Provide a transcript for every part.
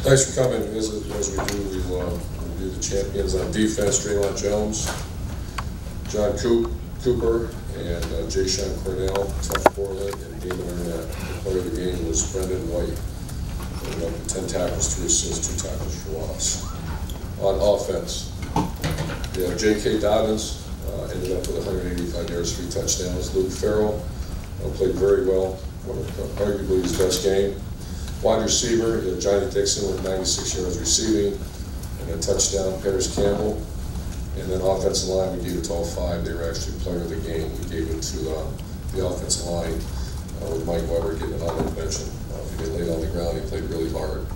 Thanks for coming. As we do, we'll review the champions on defense. Draylon Jones, John Cooper, and Jay Sean Cornell, Tough Portland, and Damon Arnett. The player of the game was Brendan White. He went 10 tackles, 3 assists, 2 tackles for loss. On offense, yeah, J.K. Dobbins ended up with 185 yards, 3 touchdowns. Luke Farrell played very well, arguably his best game. Wide receiver, Johnny Dixon with 96 yards receiving and a touchdown. Paris Campbell. And then offensive line, we gave it to all 5. They were actually player of the game. We gave it to the offensive line with Mike Weber getting an honorable mention. He laid on the ground. He played really hard.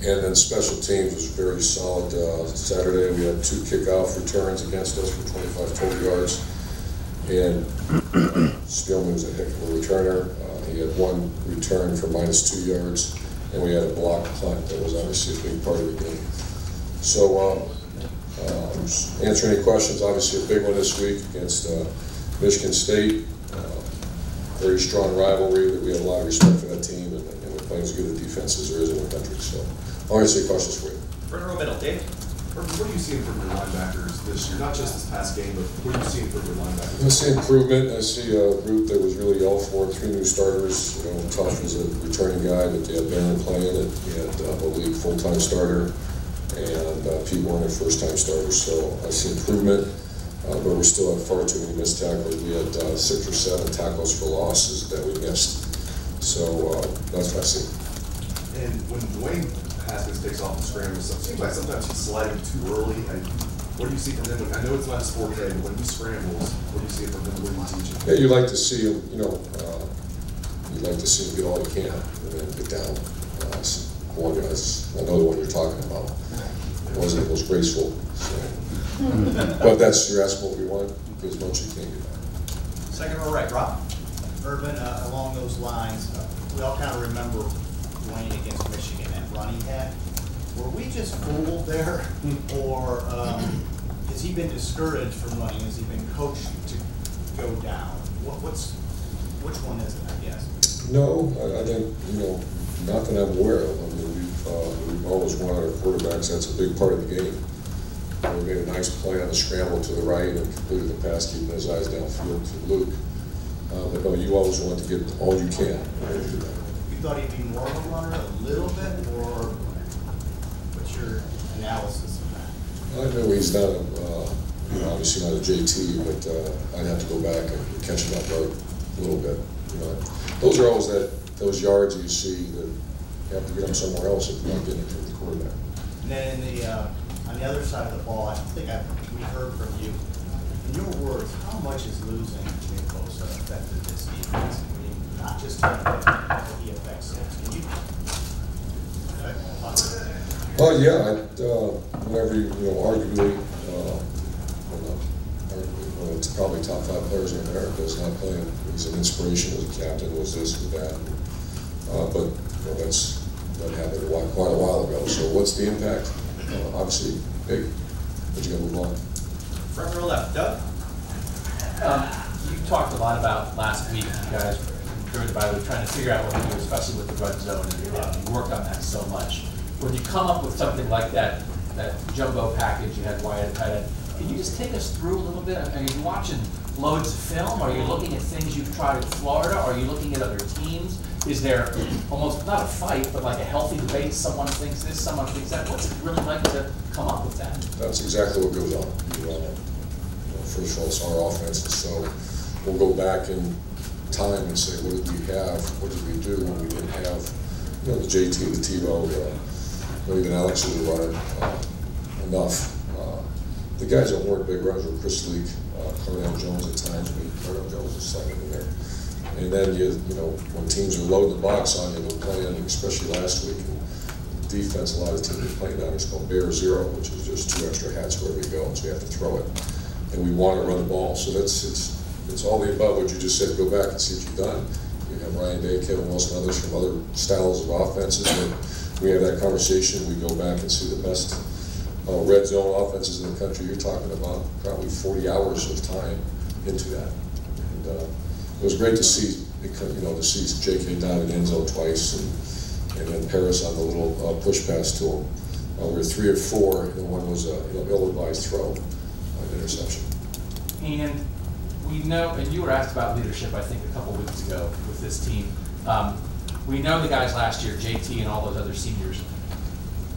And then special teams was very solid. Saturday we had 2 kickoff returns against us for 25 total yards. And Spielman was a heck of a returner. He had 1 return for -2 yards, and we had a block punt that was obviously a big part of the game. So, answer any questions. Obviously a big one this week against Michigan State. Very strong rivalry. That we have a lot of respect for that team, and we're playing as good a defense as there is in the country. So, I'll answer any questions for you. Front row middle, Dave. What are you seeing from your linebackers this year? Not just this past game, but what are you seeing from your linebackers? I see improvement. I see a group that was really all for 3 new starters. You know, Tough was a returning guy, but they had Barron playing it. He had, I believe, full-time starter, and Pete Warner first-time starters. So I see improvement, but we still have far too many missed tackles. We had 6 or 7 tackles for losses that we missed. So that's what I see. And when Dwayne Haskins takes off the scrambles, it seems like sometimes he's sliding too early. And what do you see from him? I know it's not his forte, but when he scrambles, what do you see from him? What do you teach him? Yeah, you like to see him, you know, you'd like to see him get all he can and then get down. I know the one you're talking about. It wasn't the most graceful. So. But that's, you're asking what we want, as much as you can get down. Second row right, Rob. Urban, along those lines, we all kind of remember Dwayne against Michigan, that run he had. Were we just fooled there, or has he been discouraged from running? Has he been coached to go down? Which one is it, I guess? No, I think, you know, not that I'm aware of. I mean, we've always wanted our quarterbacks. That's a big part of the game. We made a nice play on the scramble to the right and completed the pass, keeping his eyes downfield to Luke. But no, you always want to get all you can. You thought he'd be more of a runner, a little bit, or what's your analysis of that? I know he's not, you know, obviously not a JT, but I'd have to go back and catch him up a little bit. You know, those are always those yards you see that you have to get them somewhere else if you're not getting it from the quarterback. And then on the other side of the ball, I think we heard from you. In your words, how much is losing Nick Bosa affected this defense? I mean, not just him, but he affects it. Can you Well, yeah, whenever you know, arguably, it's probably top 5 players in America is not playing. He's an inspiration as a captain, was this, was that. But you know, that happened quite a while ago. So what's the impact? Obviously big, but you got to move on. Front row left, Doug. You talked a lot about last week, you guys, during the bye week, trying to figure out what to do, especially with the red zone, and you worked on that so much. When you come up with something like that jumbo package, you had Wyatt tight end, can you just take us through a little bit? Are you watching loads of film? Are you looking at things you've tried in Florida? Are you looking at other teams? Is there almost, not a fight, but like a healthy debate? Someone thinks this, someone thinks that. What's it really like to come up with that? That's exactly what goes on. You know, first of all, it's our offense, and so we'll go back in time and say, what did we have? What did we do when we didn't have, you know, the JT, the Tebow, even Alex was running enough. The guys that weren't big runners were Chris Leak, Cornell Jones at times. Cornell Jones was second in there. And then you know, when teams are loading the box on you, they're playing, especially last week. And defense, a lot of teams are playing down. It's called Bear Zero, which is just 2 extra hats wherever you go, so you have to throw it. And we want to run the ball, so it's all the above what you just said. Go back and see what you've done. You have Ryan Day, Kevin Wilson, others from other styles of offenses. And we have that conversation. We go back and see the best red zone offenses in the country. You're talking about probably 40 hours of time into that. And it was great to see, you know, to see J.K. down in the end zone twice, and and then Paris on the little push pass to him. We were 3 of 4, and one was a ill-advised throw, an interception. And we know, and you were asked about leadership, I think, a couple weeks ago with this team. We know the guys last year, JT and all those other seniors.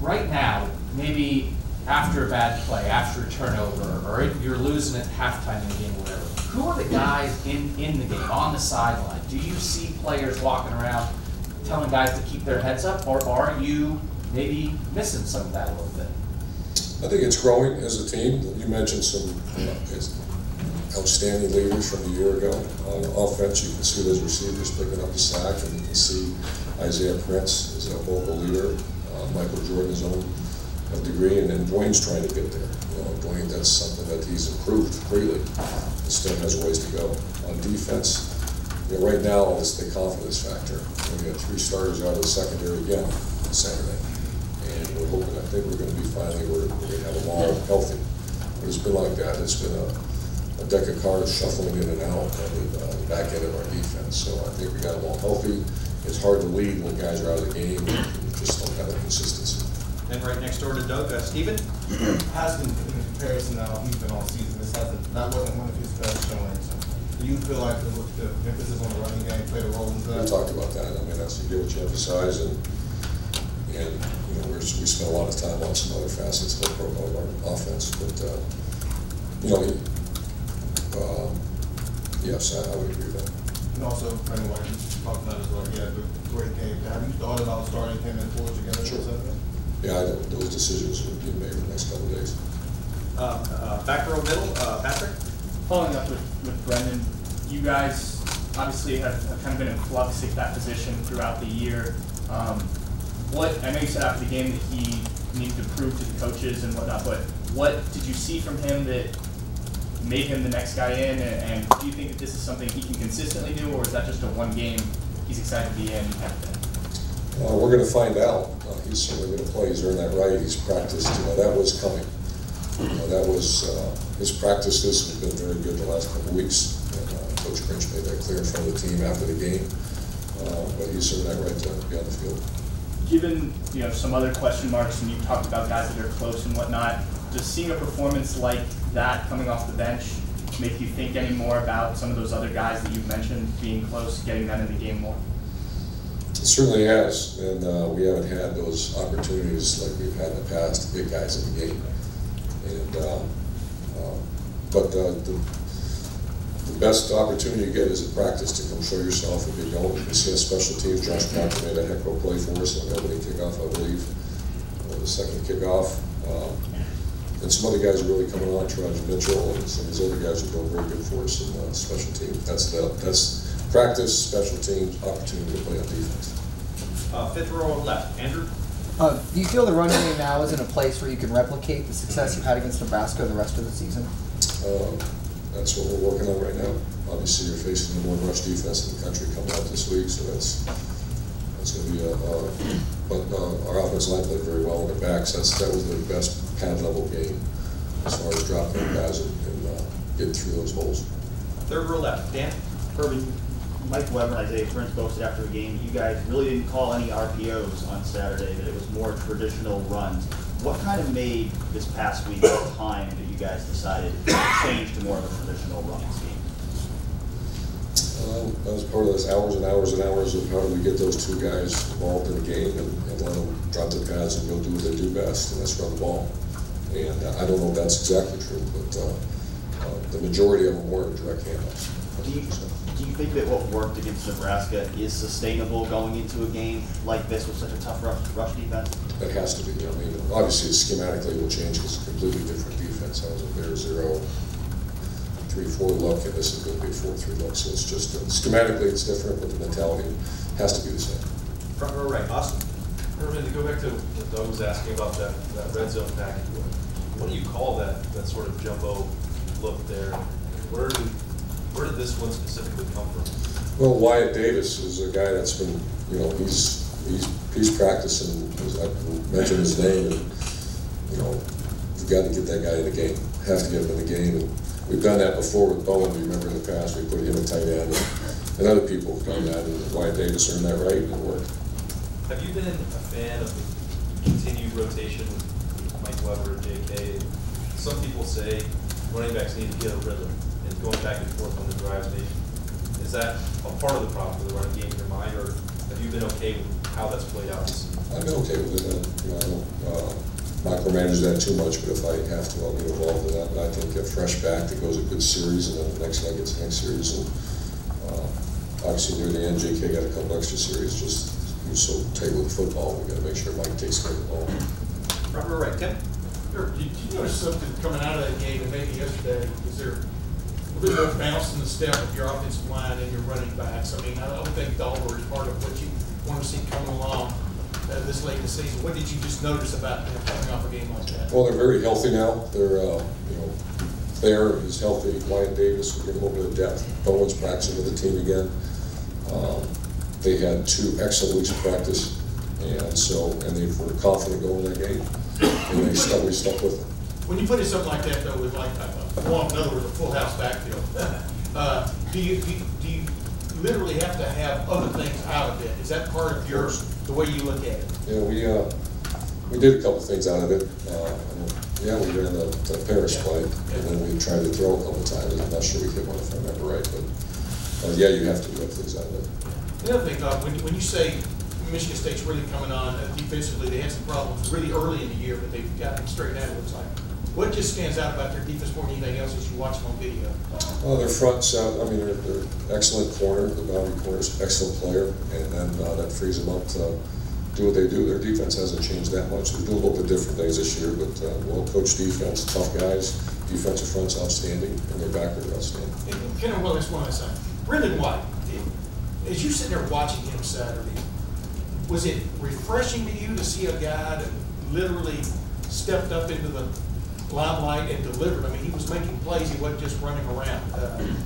Right now, maybe after a bad play, after a turnover, or you're losing at halftime in the game or whatever, who are the guys in the game, on the sideline? Do you see players walking around telling guys to keep their heads up, or are you maybe missing some of that a little bit? I think it's growing as a team. You mentioned some outstanding leaders from a year ago. On offense, you can see those receivers picking up the slack, and you can see Isaiah Prince is a vocal leader, Michael Jordan his own degree, and then Dwayne's trying to get there. Dwayne, that's something that he's improved greatly. He still has a ways to go. On defense, right now it's the confidence factor. We got 3 starters out of the secondary again on Saturday, and we're hoping. I think we're going to be finally we're going to have them all healthy. But it's been like that. It's been a deck of cards shuffling in and out on the back end of our defense. So I think we got them all healthy. It's hard to lead when guys are out of the game. You just don't have the consistency. Then right next door to Doug, Steven. Has been in comparison now, he's been all season. That wasn't one of his best showings. Do you feel like the emphasis on the running game played a role in that? We talked about that. I mean, that's you get what you emphasize, and we spent a lot of time on some other facets of our offense. But yes, I would agree with that. And also, Brandon White, you talked about as well. He had a great game. Have you thought about starting him and Fuller together? Sure. Yeah, those decisions will be made in the next couple of days. Back row middle, Patrick. Following up with Brendan, you guys obviously have kind of been in flux at that position throughout the year. I know you said after the game that he needed to prove to the coaches and whatnot, but what did you see from him that made him the next guy in? And do you think that this is something he can consistently do, or is that just a one game he's excited to be in kind of thing? We're going to find out. He's certainly going to play. He's earned that right. He's practiced. That was coming. That was his practices have been very good the last couple of weeks. And, Coach Grinch made that clear in front of the team after the game. But he's earned that right to be on the field. Given some other question marks, and you talked about guys that are close and whatnot, does seeing a performance like that coming off the bench make you think any more about some of those other guys that you've mentioned being close, getting them in the game more? It certainly has, and we haven't had those opportunities like we've had in the past to get guys in the game. And but the best opportunity you get is at practice to come show yourself and be going. You can see on special teams, Josh Proctor made a heck of a play for us on the opening kickoff, I believe, the second kickoff. And some other guys are really coming on, Travis Mitchell, and some of these other guys are doing very good for us in special teams. That's practice, special teams, opportunity to play on defense. Fifth row left, Andrew. Do you feel the running game now is in a place where you can replicate the success you've had against Nebraska the rest of the season? That's what we're working on right now. Obviously, you're facing the one rush defense in the country coming out this week, so that's going to be but our offensive line played very well on their backs. That was their best pad level game as far as dropping guys and getting through those holes. Third row left, Dan. Urban, Mike Weber and Isaiah Prince posted after the game, you guys really didn't call any RPOs on Saturday, that it was more traditional runs. What kind of made this past week the time that you guys decided to change to more of a traditional running scheme? That was part of those hours and hours and hours of how do we get those two guys involved in the game and let them drop their pads and go do what they do best, and that's run the ball. And I don't know if that's exactly true, but the majority of them were direct handoffs. Do you think that what worked against Nebraska is sustainable going into a game like this with such a tough rush defense? It has to be. I mean, obviously, schematically it will change because it's a completely different defense. That was a bare 0-3-4 look, and this is going to be a 4-3 look. So it's just schematically it's different, but the mentality has to be the same. Front row right, Austin. Urban, to go back to what Doug was asking about that red zone package, what do you call that sort of jumbo look there? Where did this one specifically come from? Well, Wyatt Davis is a guy that's been, he's practicing. I mentioned his name, and you've got to get that guy in the game. Have to get him in the game, and we've done that before with Bowen. Remember in the past, we put him at tight end, and other people have done that. And Wyatt Davis earned that right, and it worked. Have you been a fan of the continued rotation with Mike Weber and JK? Some people say running backs need to get a rhythm and going back and forth on the drives. Maybe is that a part of the problem for the running game in your mind, or have you been okay with how that's played out this season? I've been okay with it. I don't micromanage that too much, but if I have to, I'll get involved in that. But I think a fresh back that goes a good series, and then the next guy gets the next series. And obviously near the end, JK got a couple extra series. Just he was so tight with the football. We got to make sure Mike takes care of the ball. Right, Tim? Did you notice something coming out of that game, and maybe yesterday? Is there a little more bounce in the step of your offensive line and your running backs? I mean, I don't think Dolber is part of what you want to see coming along this late in the season. What did you just notice about them coming off a game like that? Well, they're very healthy now. They're, Thayer is healthy. Wyatt Davis, we get a little bit of depth. Bowen's practicing with the team again. They had 2 excellent weeks of practice, and they were confident going in that game, and we stuck with them. When you put in something like that, though, with like, in other words, a full house backfield, do you literally have to have other things out of it? Is that part of the way you look at it? Yeah, we did a couple things out of it. We ran the Paris play, and then we tried to throw a couple times. I'm not sure we hit one if I remember right, but you have to do other things out of it. The other thing, when you say Michigan State's really coming on defensively, they had some problems really early in the year, but they've got them straightened out, it looks like. What just stands out about their defense more than anything else as you watch them on video? Their front set, they're excellent corner. The boundary corner's excellent player, and then that frees them up to do what they do. Their defense hasn't changed that much. They do a little bit different things this year, but well-coached defense, tough guys. Defensive front's outstanding, and their backers are outstanding. Ken, well, that's one last thing. Brendan White, as you sit there watching him Saturday, was it refreshing to you to see a guy that literally stepped up into the limelight and delivered? I mean, he was making plays, he wasn't just running around.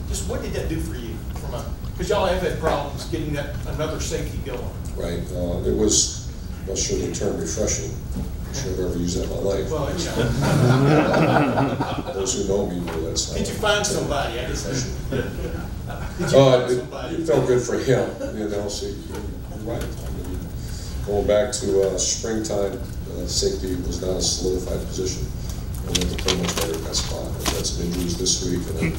Just what did that do for you? Because y'all have had problems getting another safety going. Right. It was, I'm not sure the term refreshing. I'm sure I've ever used that in my life. Well, Those who know me know that's not. Did you find somebody? I guess. Did you find somebody? It felt good for him, so you're right. Going back to springtime, safety was not a solidified position. We went to play much better in that spot. We had some injuries this week, and then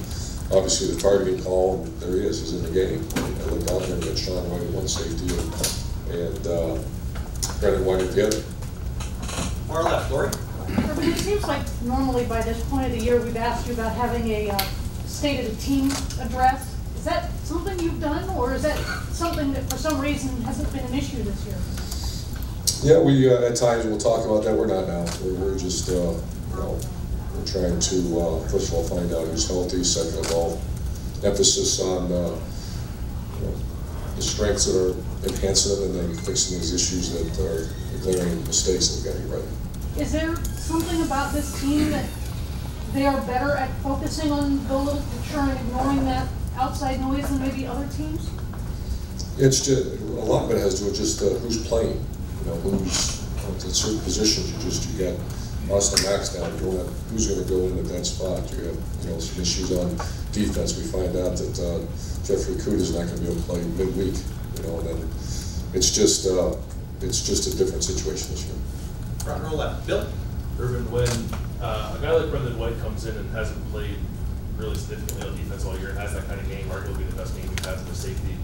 obviously the targeting call, there he is, he's in the game. I looked out there and got Sean White at one safety and Brendan White at the other. Far left, Lori. But it seems like normally by this point of the year we've asked you about having a state of the team address. Is that something you've done, or is that something that for some reason hasn't been an issue this year? Yeah, we at times we'll talk about that. We're not now. We're just we're trying to first of all find out who's healthy. Second of all, emphasis on the strengths that are enhancing them, and then fixing these issues that are glaring mistakes that we got to get right. Is there something about this team that they are better at focusing on the little picture and ignoring that outside noise than maybe other teams? It's just a lot of it has to do with just who's playing. Who's at certain positions. You got Austin Max down. You don't have who's going to go in at that spot. You have some issues on defense. We find out that Jeffrey Kuda is not going to be able to play midweek. And then it's just a different situation this year. Front row left, Bill. Urban, when a guy like Brendan White comes in and hasn't played really significantly on defense all year and has that kind of game, arguably the best game he has in the safety,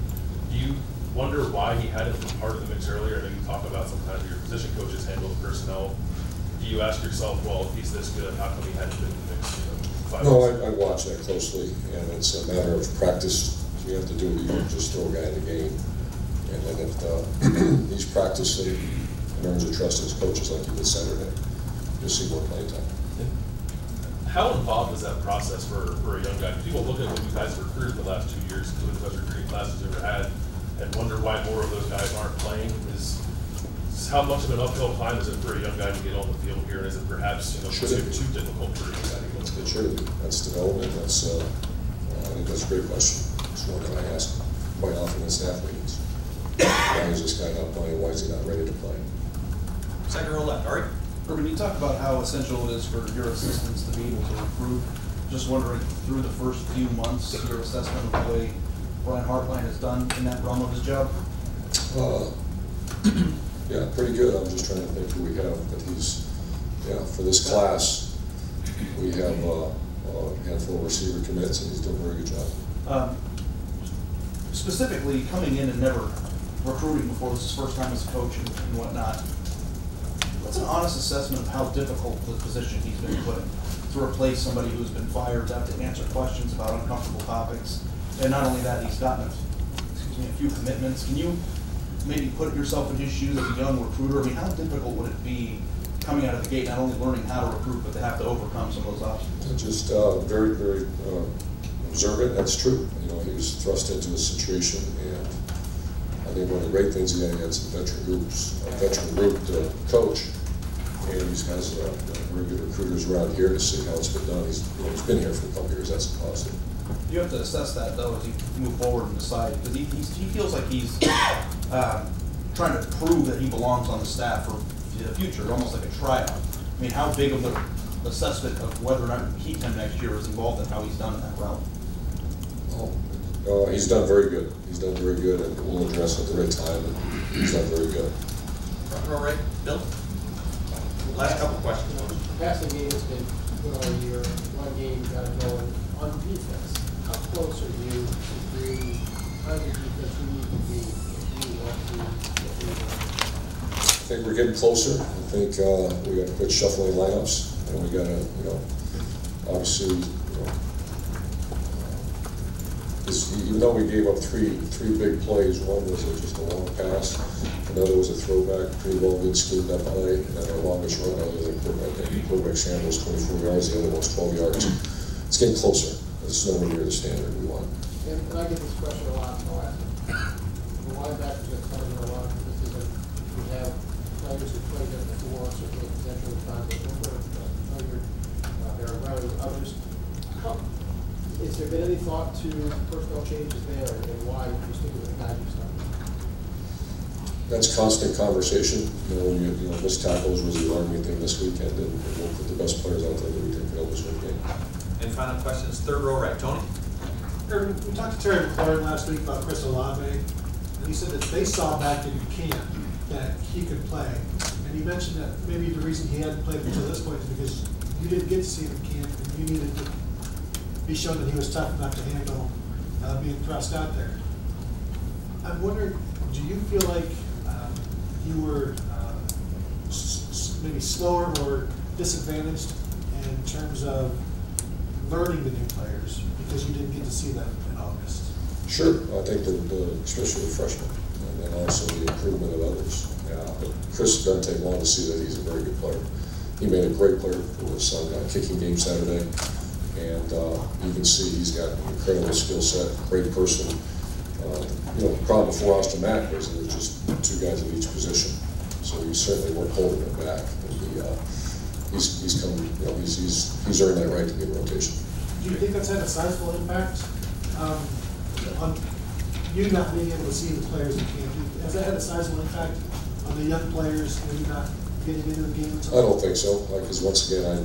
do you wonder why he hadn't been part of the mix earlier? I know you talk about sometimes your position coaches handle the personnel. Do you ask yourself, well, if he's this good, how come he hadn't been in the mix? No, I watch that closely, and it's a matter of practice. You have to do it. You don't just throw a guy in the game. And then if he's practicing and earns the trust of his coaches like he did Saturday, you'll see more playing time. How involved is that process for a young guy? People look at what you guys have recruited the last 2 years, two of the best recruiting classes you've ever had, and wonder why more of those guys aren't playing. Is how much of an uphill climb is it for a young guy to get on the field here, and is it perhaps too difficult for a young guy to get on the field? It should be. That's development. That's I think that's a great question. It's one that I ask quite often in staff meetings. Why is this guy not playing? Why is he not ready to play? Second row left, Ari. Urban, you talk about how essential it is for your assistants to be able to improve. Just wondering, through the first few months, your assessment of the way Brian Hartline has done in that realm of his job? Yeah, pretty good. I'm just trying to think who we have, but he's, yeah, for this class, we have a handful of receiver commits, and he's doing a very good job. Specifically, coming in and never recruiting before, this is his first time as a coach and whatnot, what's an honest assessment of how difficult the position he's been put in? To replace somebody who's been fired, to have to answer questions about uncomfortable topics, and not only that, he's gotten a few commitments. Can you maybe put yourself in his shoes as a young recruiter? I mean, how difficult would it be coming out of the gate, not only learning how to recruit, but to have to overcome some of those obstacles? Just very, very observant. That's true. You know, he was thrust into a situation, and I think one of the great things he had some veteran group to coach, and he has very good recruiters around here to see how it's been done. He's been here for a couple years. That's a positive. You have to assess that though as you move forward and decide, because he feels like he's trying to prove that he belongs on the staff for the future, almost like a tryout. I mean, how big of the assessment of whether or not he can next year is involved in how he's done in that realm? He's done very good. He's done very good, and we'll address it at the right time. And he's done very good. Front row right, Bill? Last couple questions. Passing game has been good all year. One game got to go on defense. How close are you to being kind of defense you need to be if you want to get rid of? I think we're getting closer. I think we got to quit shuffling lineups, and we got to, obviously, even though we gave up three big plays, one was just a long pass, another was a throwback, pretty well good schemed up play, and then our longest run other than quarterback Shambles, 24 yards, the other one's 12 yards. It's getting closer. It's nowhere near the standard we want. And I get this question a lot in the last one. The linebackers are coming a lot. We have players who played there before, certainly potential time before, there are running others. Has there been any thought to personnel changes there, and why you stick with the guy you started? That's constant conversation. When you missed tackles was the alarming thing this weekend, and we'll put the best players out there that we think will this weekend. And final questions, third row right, Tony? We talked to Terry McLaurin last week about Chris Olave, and he said that they saw back in camp that he could play. And he mentioned that maybe the reason he hadn't played until this point is because you didn't get to see him in camp, and you needed to be shown that he was tough enough to handle being thrust out there. I'm wondering, do you feel like you were maybe slower or disadvantaged in terms of learning the new players because you didn't get to see them in August? Sure, I think especially the freshmen, and then also the improvement of others. Yeah, but Chris doesn't take long to see that he's a very good player. He made a great player for his son kicking game Saturday. And you can see he's got an incredible skill set, great person. The problem before Austin Mack was there was just two guys at each position, so we certainly weren't holding him back. And he's come, he's earned that right to be in rotation. Do you think that's had a sizable impact on you not being able to see the players in camp? Has that had a sizable impact on the young players maybe not getting into the game? I don't think so, because once again, I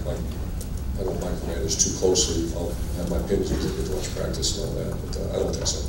don't micromanage too closely. I'll have my opinions if they get to watch practice and all that, but I don't think so.